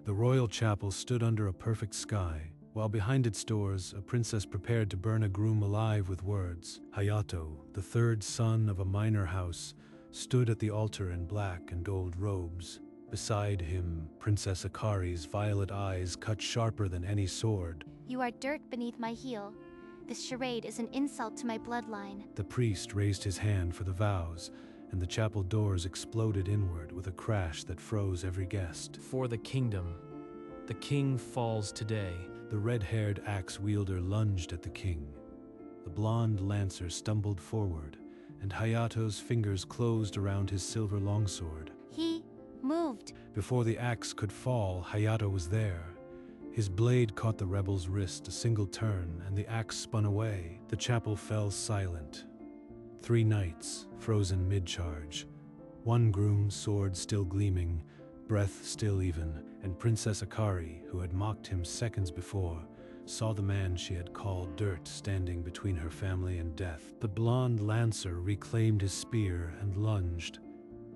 The royal chapel stood under a perfect sky, while behind its doors a princess prepared to burn a groom alive with words. Hayato, the third son of a minor house, stood at the altar in black and gold robes. Beside him, Princess Akari's violet eyes cut sharper than any sword. You are dirt beneath my heel. This charade is an insult to my bloodline. The priest raised his hand for the vows, and the chapel doors exploded inward with a crash that froze every guest. For the kingdom, the king falls today. The red-haired axe wielder lunged at the king. The blonde lancer stumbled forward, and Hayato's fingers closed around his silver longsword. He moved. Before the axe could fall, Hayato was there. His blade caught the rebel's wrist a single turn, and the axe spun away. The chapel fell silent. 3 knights, frozen mid-charge. 1 groom's sword still gleaming, breath still even, and Princess Akari, who had mocked him seconds before, saw the man she had called dirt standing between her family and death. The blonde lancer reclaimed his spear and lunged.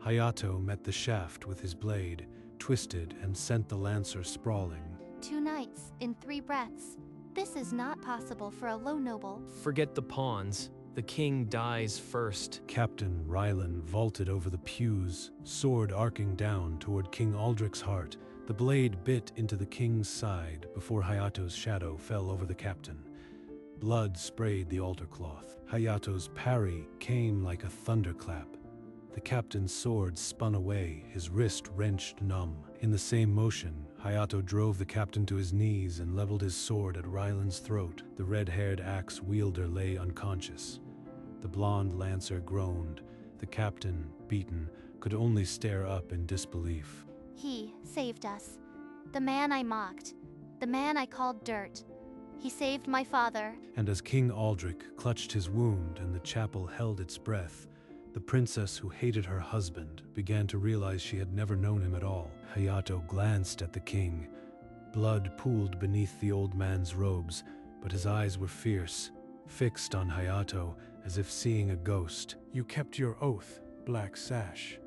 Hayato met the shaft with his blade, twisted and sent the lancer sprawling. 2 knights in 3 breaths. This is not possible for a low noble. Forget the pawns. The king dies first. Captain Rylan vaulted over the pews, sword arcing down toward King Aldrich's heart. The blade bit into the king's side before Hayato's shadow fell over the captain. Blood sprayed the altar cloth. Hayato's parry came like a thunderclap. The captain's sword spun away, his wrist wrenched numb. In the same motion, Hayato drove the captain to his knees and leveled his sword at Rylan's throat. The red-haired axe wielder lay unconscious. The blonde lancer groaned. The captain, beaten, could only stare up in disbelief. He saved us. The man I mocked. The man I called dirt. He saved my father. And as King Aldrich clutched his wound and the chapel held its breath, the princess who hated her husband began to realize she had never known him at all. Hayato glanced at the king. Blood pooled beneath the old man's robes, but his eyes were fierce, fixed on Hayato as if seeing a ghost. You kept your oath, Black Sash.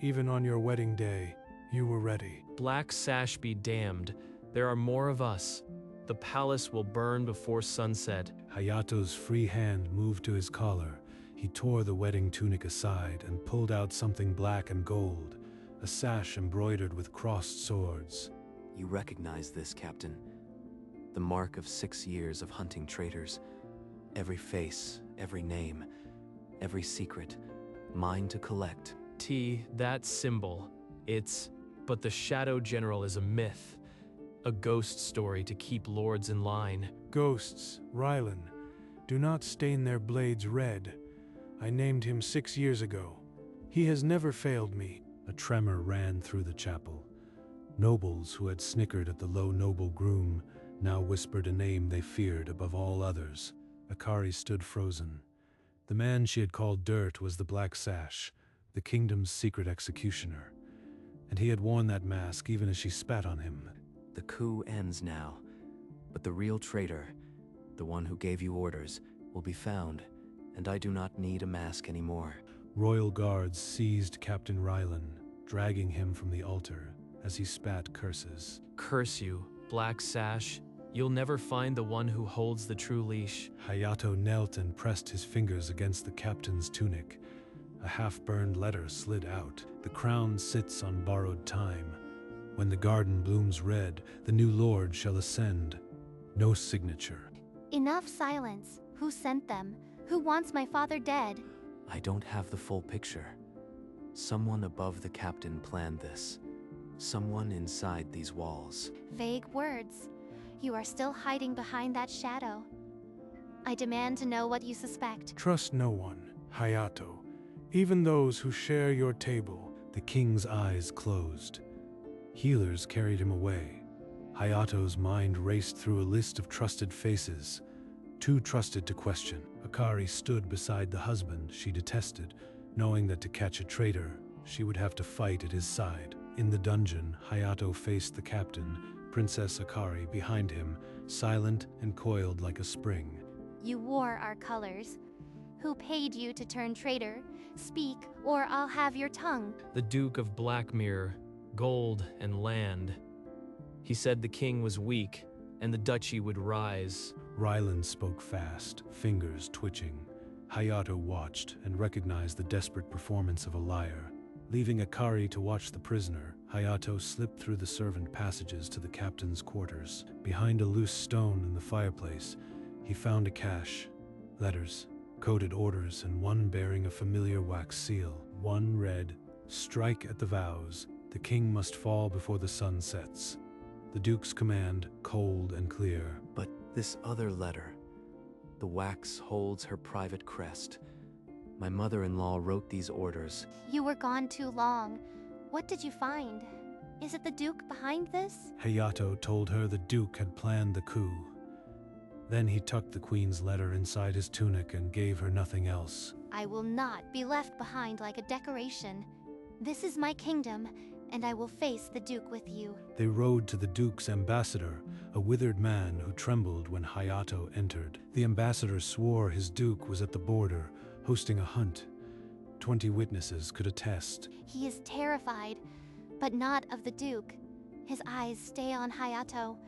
Even on your wedding day, you were ready. Black Sash be damned. There are more of us. The palace will burn before sunset. Hayato's free hand moved to his collar. He tore the wedding tunic aside and pulled out something black and gold, a sash embroidered with crossed swords. You recognize this, Captain. The mark of 6 years of hunting traitors. Every face, every name, every secret, mine to collect. That symbol. But the Shadow General is a myth. A ghost story to keep lords in line. Ghosts, Rylan, do not stain their blades red. I named him 6 years ago. He has never failed me. A tremor ran through the chapel. Nobles who had snickered at the low noble groom now whispered a name they feared above all others. Akari stood frozen. The man she had called dirt was the Black Sash, the kingdom's secret executioner. And he had worn that mask even as she spat on him. The coup ends now, but the real traitor, the one who gave you orders, will be found. And I do not need a mask anymore. Royal guards seized Captain Rylan, dragging him from the altar as he spat curses. Curse you, Black Sash. You'll never find the one who holds the true leash. Hayato knelt and pressed his fingers against the captain's tunic. A half-burned letter slid out. The crown sits on borrowed time. When the garden blooms red, the new lord shall ascend. No signature. Enough silence. Who sent them? Who wants my father dead? I don't have the full picture. Someone above the captain planned this. Someone inside these walls. Vague words. You are still hiding behind that shadow. I demand to know what you suspect. Trust no one, Hayato. Even those who share your table. The king's eyes closed. Healers carried him away. Hayato's mind raced through a list of trusted faces. Too trusted to question. Akari stood beside the husband she detested, knowing that to catch a traitor, she would have to fight at his side. In the dungeon, Hayato faced the captain, Princess Akari behind him, silent and coiled like a spring. You wore our colors. Who paid you to turn traitor? Speak, or I'll have your tongue. The Duke of Blackmere, gold and land. He said the king was weak and the duchy would rise. Rylan spoke fast, fingers twitching. Hayato watched and recognized the desperate performance of a liar. Leaving Akari to watch the prisoner, Hayato slipped through the servant passages to the captain's quarters. Behind a loose stone in the fireplace, he found a cache, letters, coded orders, and one bearing a familiar wax seal. One read, "Strike at the vows. The king must fall before the sun sets." The Duke's command, cold and clear. But this other letter, the wax holds her private crest. My mother-in-law wrote these orders. You were gone too long. What did you find? Is it the Duke behind this? Hayato told her the Duke had planned the coup. Then he tucked the Queen's letter inside his tunic and gave her nothing else. I will not be left behind like a decoration. This is my kingdom, and I will face the Duke with you. They rode to the Duke's ambassador, a withered man who trembled when Hayato entered. The ambassador swore his Duke was at the border, hosting a hunt. 20 witnesses could attest. He is terrified, but not of the Duke. His eyes stay on Hayato,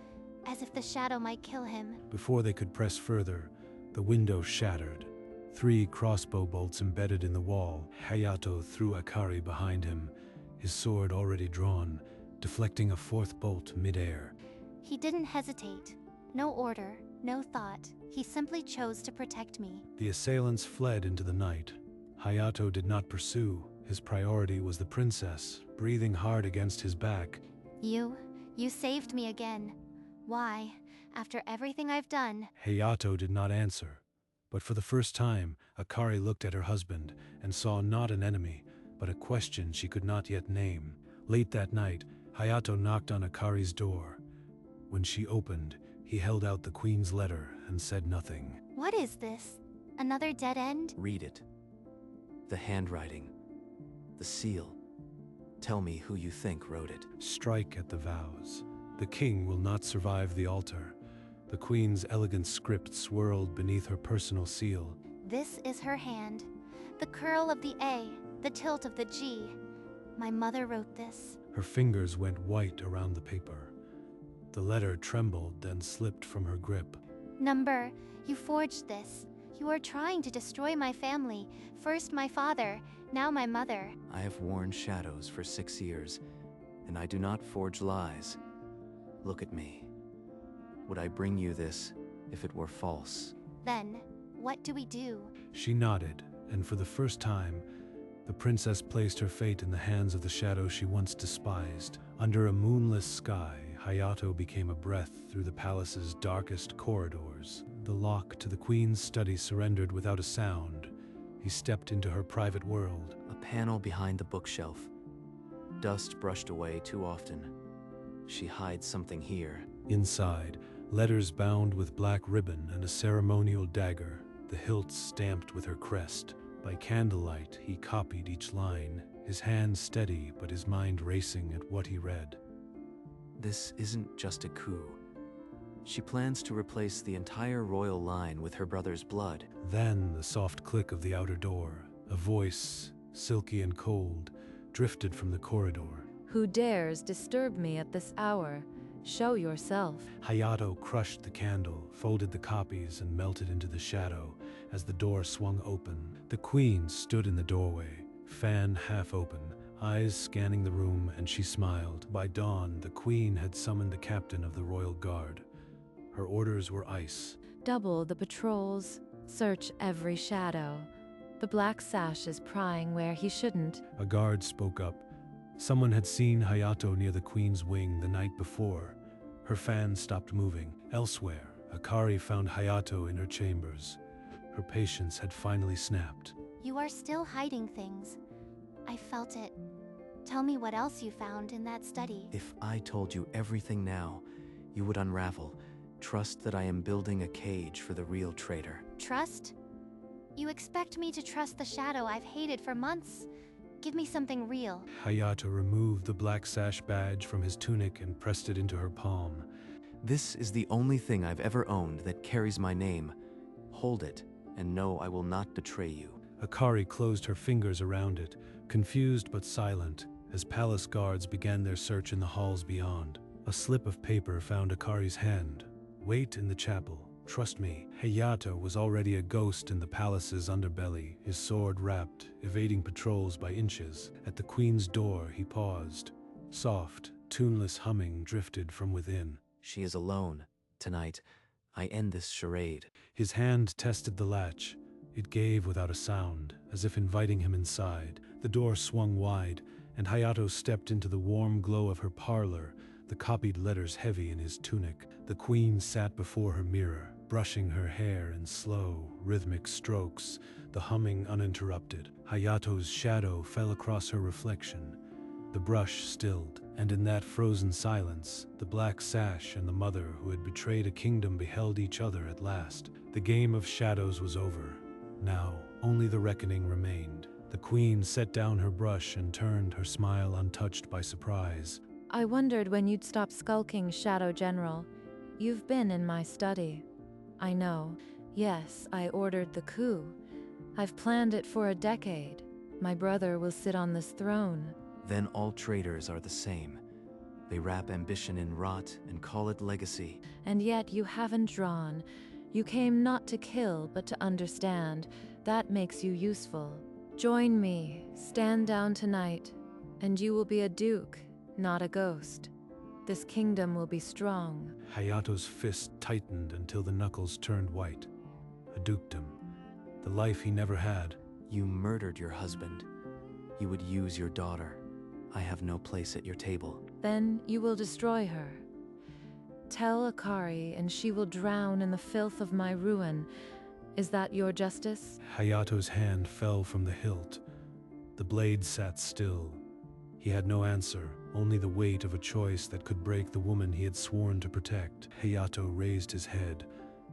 as if the shadow might kill him. Before they could press further, the window shattered. 3 crossbow bolts embedded in the wall. Hayato threw Akari behind him, his sword already drawn, deflecting a 4th bolt midair. He didn't hesitate. No order, no thought. He simply chose to protect me. The assailants fled into the night. Hayato did not pursue. His priority was the princess, breathing hard against his back. You saved me again. Why? After everything I've done. Hayato did not answer. But for the first time, Akari looked at her husband and saw not an enemy, but a question she could not yet name. Late that night, Hayato knocked on Akari's door. When she opened, he held out the Queen's letter and said nothing. What is this? Another dead end? Read it. The handwriting. The seal. Tell me who you think wrote it. Strike at the vows. The king will not survive the altar. The Queen's elegant script swirled beneath her personal seal. This is her hand. The curl of the A, the tilt of the G. My mother wrote this. Her fingers went white around the paper. The letter trembled, then slipped from her grip. Number, you forged this. You are trying to destroy my family. First my father, now my mother. I have worn shadows for 6 years, and I do not forge lies. Look at me. Would I bring you this if it were false? Then, what do we do? She nodded, and for the first time, the princess placed her fate in the hands of the shadow she once despised. Under a moonless sky, Hayato became a breath through the palace's darkest corridors. The lock to the Queen's study surrendered without a sound. He stepped into her private world. A panel behind the bookshelf. Dust brushed away too often. She hides something here. Inside, letters bound with black ribbon and a ceremonial dagger, the hilt stamped with her crest. By candlelight, he copied each line, his hand steady but his mind racing at what he read. This isn't just a coup. She plans to replace the entire royal line with her brother's blood. Then the soft click of the outer door. A voice, silky and cold, drifted from the corridor. Who dares disturb me at this hour? Show yourself. Hayato crushed the candle, folded the copies, and melted into the shadow. As the door swung open, the Queen stood in the doorway, fan half open, eyes scanning the room, and she smiled. By dawn, the Queen had summoned the captain of the royal guard. Her orders were ice. Double the patrols. Search every shadow. The black sash is prying where he shouldn't. A guard spoke up. Someone had seen Hayato near the Queen's wing the night before. Her fan stopped moving. Elsewhere, Akari found Hayato in her chambers. Her patience had finally snapped. You are still hiding things. I felt it. Tell me what else you found in that study. If I told you everything now, you would unravel. Trust that I am building a cage for the real traitor. Trust? You expect me to trust the shadow I've hated for months? Give me something real. Hayato removed the black sash badge from his tunic and pressed it into her palm. This is the only thing I've ever owned that carries my name. Hold it, and know I will not betray you. Akari closed her fingers around it, confused but silent, as palace guards began their search in the halls beyond. A slip of paper found Akari's hand. Wait in the chapel. Trust me. Hayato was already a ghost in the palace's underbelly, his sword wrapped, evading patrols by inches. At the queen's door, he paused. Soft, tuneless humming drifted from within. She is alone. Tonight, I end this charade. His hand tested the latch. It gave without a sound, as if inviting him inside. The door swung wide, and Hayato stepped into the warm glow of her parlor, the copied letters heavy in his tunic. The queen sat before her mirror, brushing her hair in slow, rhythmic strokes, the humming uninterrupted. Hayato's shadow fell across her reflection. The brush stilled, and in that frozen silence, the black sash and the mother who had betrayed a kingdom beheld each other at last. The game of shadows was over. Now, only the reckoning remained. The queen set down her brush and turned, her smile untouched by surprise. I wondered when you'd stop skulking, Shadow General. You've been in my study. I know. Yes, I ordered the coup. I've planned it for a decade. My brother will sit on this throne. Then all traitors are the same. They wrap ambition in rot and call it legacy. And yet you haven't drawn. You came not to kill, but to understand. That makes you useful. Join me, stand down tonight, and you will be a duke, not a ghost. This kingdom will be strong. Hayato's fist tightened until the knuckles turned white. A dukedom. The life he never had. You murdered your husband. You would use your daughter. I have no place at your table. Then you will destroy her. Tell Akari, and she will drown in the filth of my ruin. Is that your justice? Hayato's hand fell from the hilt. The blade sat still. He had no answer, only the weight of a choice that could break the woman he had sworn to protect. Hayato raised his head,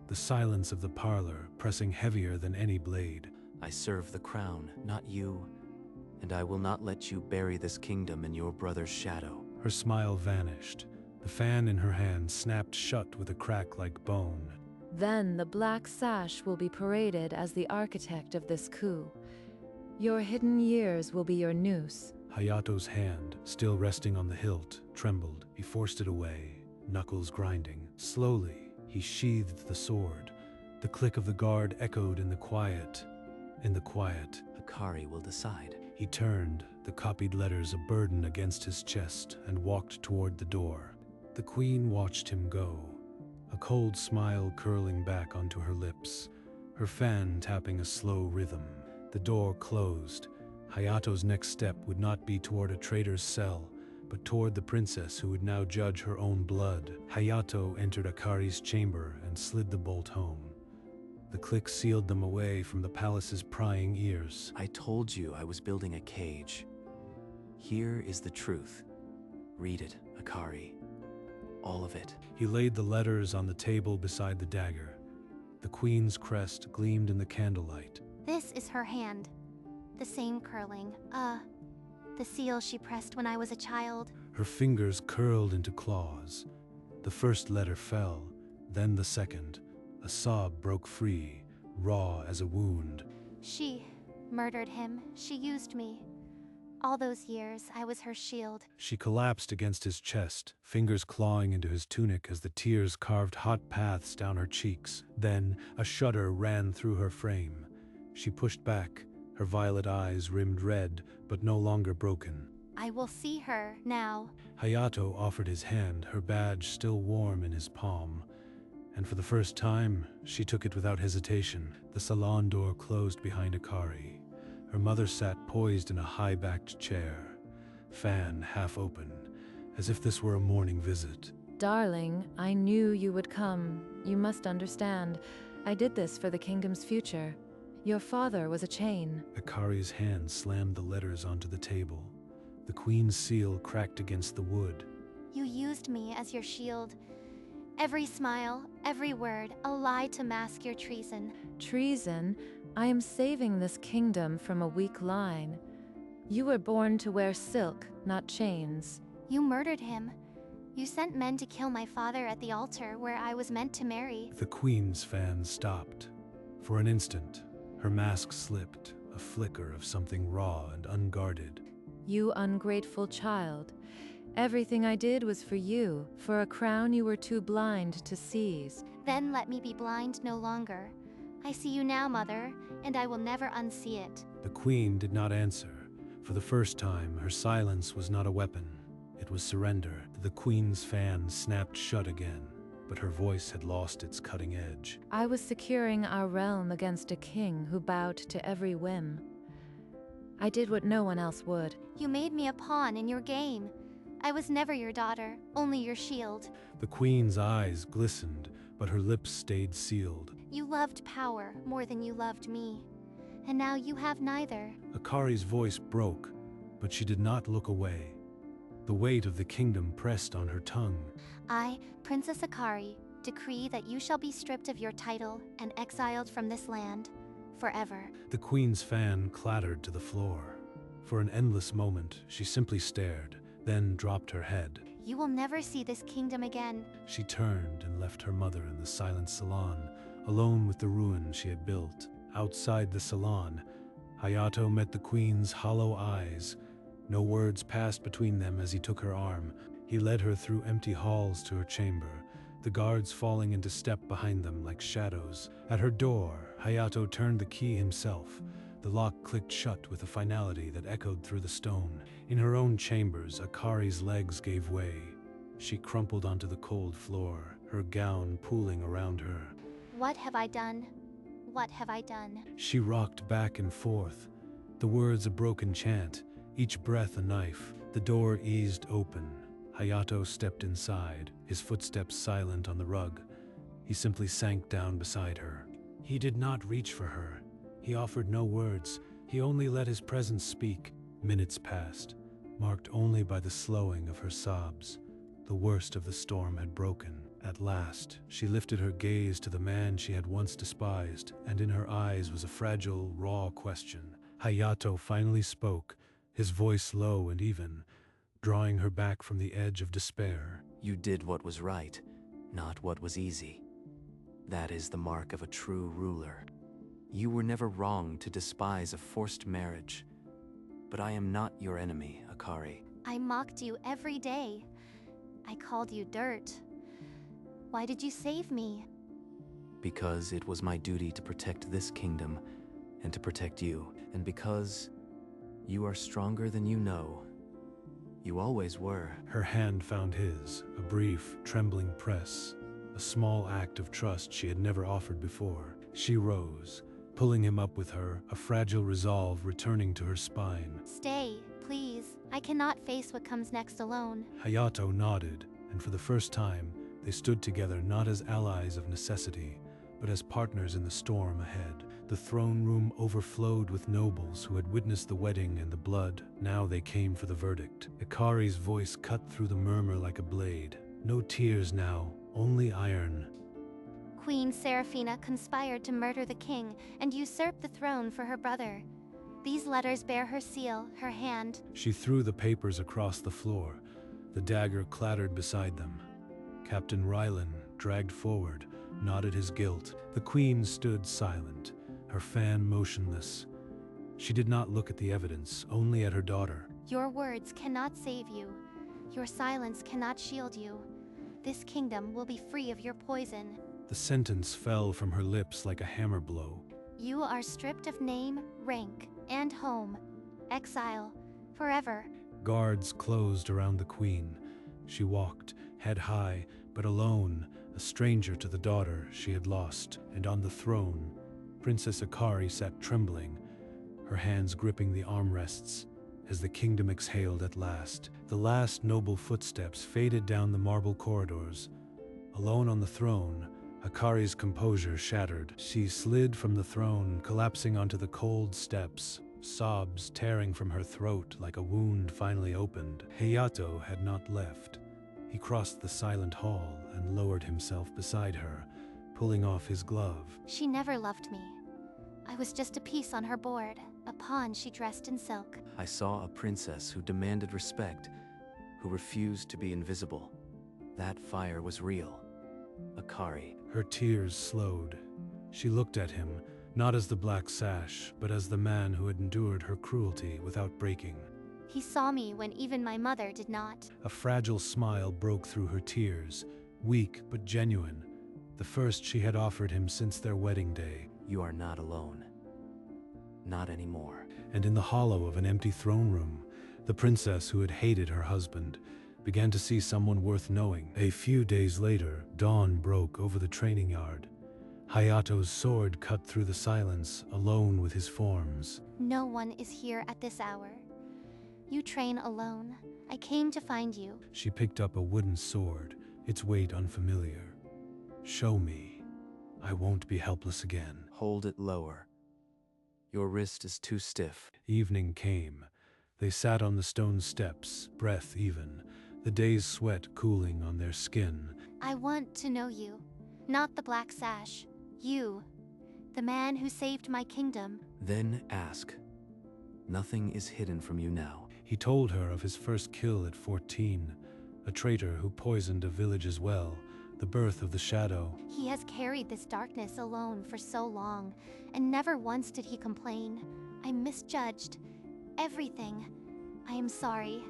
the silence of the parlor pressing heavier than any blade. I serve the crown, not you, and I will not let you bury this kingdom in your brother's shadow. Her smile vanished. The fan in her hand snapped shut with a crack like bone. Then the black sash will be paraded as the architect of this coup. Your hidden years will be your noose. Hayato's hand, still resting on the hilt, trembled. He forced it away, knuckles grinding. Slowly, he sheathed the sword. The click of the guard echoed in the quiet. In the quiet, Akari will decide. He turned, the copied letters a burden against his chest, and walked toward the door. The queen watched him go, a cold smile curling back onto her lips, her fan tapping a slow rhythm. The door closed. Hayato's next step would not be toward a traitor's cell, but toward the princess who would now judge her own blood. Hayato entered Akari's chamber and slid the bolt home. The click sealed them away from the palace's prying ears. I told you I was building a cage. Here is the truth. Read it, Akari. All of it. He laid the letters on the table beside the dagger. The queen's crest gleamed in the candlelight. This is her hand. The same curling. The seal she pressed when I was a child. Her fingers curled into claws. The first letter fell, then the second. A sob broke free, raw as a wound. She murdered him. She used me. All those years, I was her shield. She collapsed against his chest, fingers clawing into his tunic as the tears carved hot paths down her cheeks. Then, a shudder ran through her frame. She pushed back, her violet eyes rimmed red, but no longer broken. I will see her now. Hayato offered his hand, her badge still warm in his palm. And for the first time, she took it without hesitation. The salon door closed behind Akari. Her mother sat poised in a high-backed chair, fan half open, as if this were a morning visit. Darling, I knew you would come. You must understand. I did this for the kingdom's future. Your father was a chain. Akari's hand slammed the letters onto the table. The queen's seal cracked against the wood. You used me as your shield. Every smile, every word, a lie to mask your treason. Treason? I am saving this kingdom from a weak line. You were born to wear silk, not chains. You murdered him. You sent men to kill my father at the altar where I was meant to marry. The queen's fan stopped. For an instant, her mask slipped, a flicker of something raw and unguarded. You ungrateful child. Everything I did was for you, for a crown you were too blind to seize. Then let me be blind no longer. I see you now, Mother, and I will never unsee it. The queen did not answer. For the first time, her silence was not a weapon. It was surrender. The queen's fan snapped shut again, but her voice had lost its cutting edge. I was securing our realm against a king who bowed to every whim. I did what no one else would. You made me a pawn in your game. I was never your daughter, only your shield. The queen's eyes glistened, but her lips stayed sealed. You loved power more than you loved me. And now you have neither. Akari's voice broke, but she did not look away. The weight of the kingdom pressed on her tongue. I, Princess Akari, decree that you shall be stripped of your title and exiled from this land forever. The queen's fan clattered to the floor. For an endless moment, she simply stared, then dropped her head. You will never see this kingdom again. She turned and left her mother in the silent salon, alone with the ruin she had built. Outside the salon, Hayato met the queen's hollow eyes. No words passed between them as he took her arm. He led her through empty halls to her chamber, the guards falling into step behind them like shadows. At her door, Hayato turned the key himself. The lock clicked shut with a finality that echoed through the stone. In her own chambers, Akari's legs gave way. She crumpled onto the cold floor, her gown pooling around her. What have I done? What have I done? She rocked back and forth, the words a broken chant, each breath a knife. The door eased open. Hayato stepped inside, his footsteps silent on the rug. He simply sank down beside her. He did not reach for her. He offered no words. He only let his presence speak. Minutes passed, marked only by the slowing of her sobs. The worst of the storm had broken. At last, she lifted her gaze to the man she had once despised, and in her eyes was a fragile, raw question. Hayato finally spoke, his voice low and even, drawing her back from the edge of despair. You did what was right, not what was easy. That is the mark of a true ruler. You were never wrong to despise a forced marriage. But I am not your enemy, Akari. I mocked you every day. I called you dirt. Why did you save me? Because it was my duty to protect this kingdom and to protect you. And because you are stronger than you know. You always were. Her hand found his, a brief, trembling press, a small act of trust she had never offered before. She rose, pulling him up with her, a fragile resolve returning to her spine. Stay, please. I cannot face what comes next alone. Hayato nodded, and for the first time, they stood together not as allies of necessity, but as partners in the storm ahead. The throne room overflowed with nobles who had witnessed the wedding and the blood. Now they came for the verdict. Ikari's voice cut through the murmur like a blade. No tears now, only iron. Queen Seraphina conspired to murder the king and usurp the throne for her brother. These letters bear her seal, her hand. She threw the papers across the floor. The dagger clattered beside them. Captain Rylan, dragged forward, nodded his guilt. The queen stood silent, her fan motionless. She did not look at the evidence, only at her daughter. Your words cannot save you. Your silence cannot shield you. This kingdom will be free of your poison. The sentence fell from her lips like a hammer blow. You are stripped of name, rank, and home. Exile, forever. Guards closed around the queen. She walked, head high, but alone, a stranger to the daughter she had lost. And on the throne, Princess Akari sat trembling, her hands gripping the armrests, as the kingdom exhaled at last. The last noble footsteps faded down the marble corridors. Alone on the throne, Akari's composure shattered. She slid from the throne, collapsing onto the cold steps, sobs tearing from her throat like a wound finally opened. Hayato had not left. He crossed the silent hall and lowered himself beside her, pulling off his glove. She never loved me. I was just a piece on her board, a pawn she dressed in silk. I saw a princess who demanded respect, who refused to be invisible. That fire was real. Akari. Her tears slowed. She looked at him, not as the Black Sash, but as the man who had endured her cruelty without breaking. He saw me when even my mother did not. A fragile smile broke through her tears, weak but genuine, the first she had offered him since their wedding day. You are not alone. Not anymore. And in the hollow of an empty throne room, the princess who had hated her husband began to see someone worth knowing. A few days later, dawn broke over the training yard. Hayato's sword cut through the silence, alone with his forms. No one is here at this hour. You train alone. I came to find you. She picked up a wooden sword, its weight unfamiliar. Show me. I won't be helpless again. Hold it lower. Your wrist is too stiff. Evening came. They sat on the stone steps, breath even, the day's sweat cooling on their skin. I want to know you, not the black sash. You, the man who saved my kingdom. Then ask. Nothing is hidden from you now. He told her of his first kill at 14, a traitor who poisoned a village as well, the birth of the shadow. He has carried this darkness alone for so long, and never once did he complain. I misjudged everything. I am sorry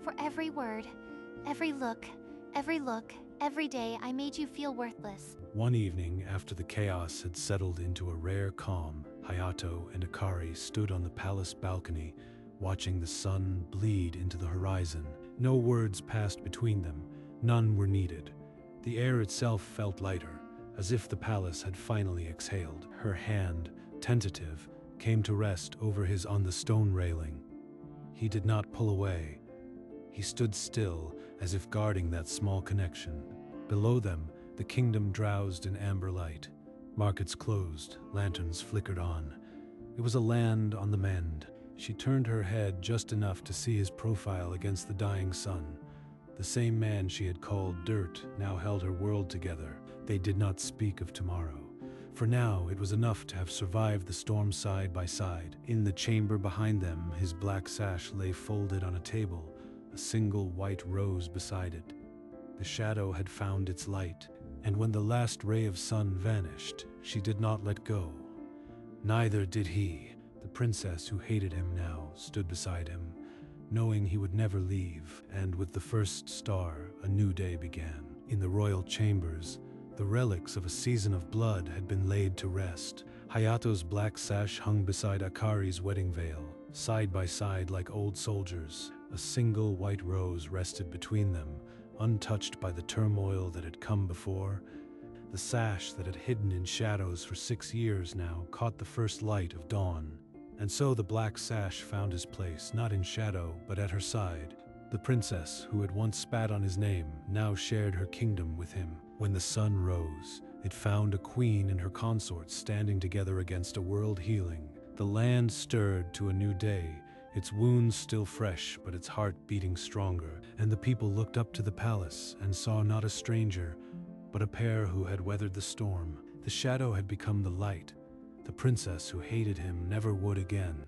for every word, every look, every day I made you feel worthless. One evening, after the chaos had settled into a rare calm, Hayato and Akari stood on the palace balcony, watching the sun bleed into the horizon. No words passed between them, none were needed. The air itself felt lighter, as if the palace had finally exhaled. Her hand, tentative, came to rest over his on the stone railing. He did not pull away. He stood still, as if guarding that small connection. Below them, the kingdom drowsed in amber light. Markets closed, lanterns flickered on. It was a land on the mend. She turned her head just enough to see his profile against the dying sun. The same man she had called dirt now held her world together. They did not speak of tomorrow. For now, it was enough to have survived the storm side by side. In the chamber behind them, his black sash lay folded on a table, a single white rose beside it. The shadow had found its light, and when the last ray of sun vanished, she did not let go. Neither did he. The princess who hated him now stood beside him, knowing he would never leave, and with the first star, a new day began. In the royal chambers, the relics of a season of blood had been laid to rest. Hayato's black sash hung beside Akari's wedding veil, side by side like old soldiers. A single white rose rested between them, untouched by the turmoil that had come before. The sash that had hidden in shadows for 6 years now caught the first light of dawn. And so the black sash found his place, not in shadow, but at her side. The princess, who had once spat on his name, now shared her kingdom with him. When the sun rose, it found a queen and her consorts standing together against a world healing. The land stirred to a new day, its wounds still fresh, but its heart beating stronger. And the people looked up to the palace and saw not a stranger, but a pair who had weathered the storm. The shadow had become the light. The princess who hated him never would again.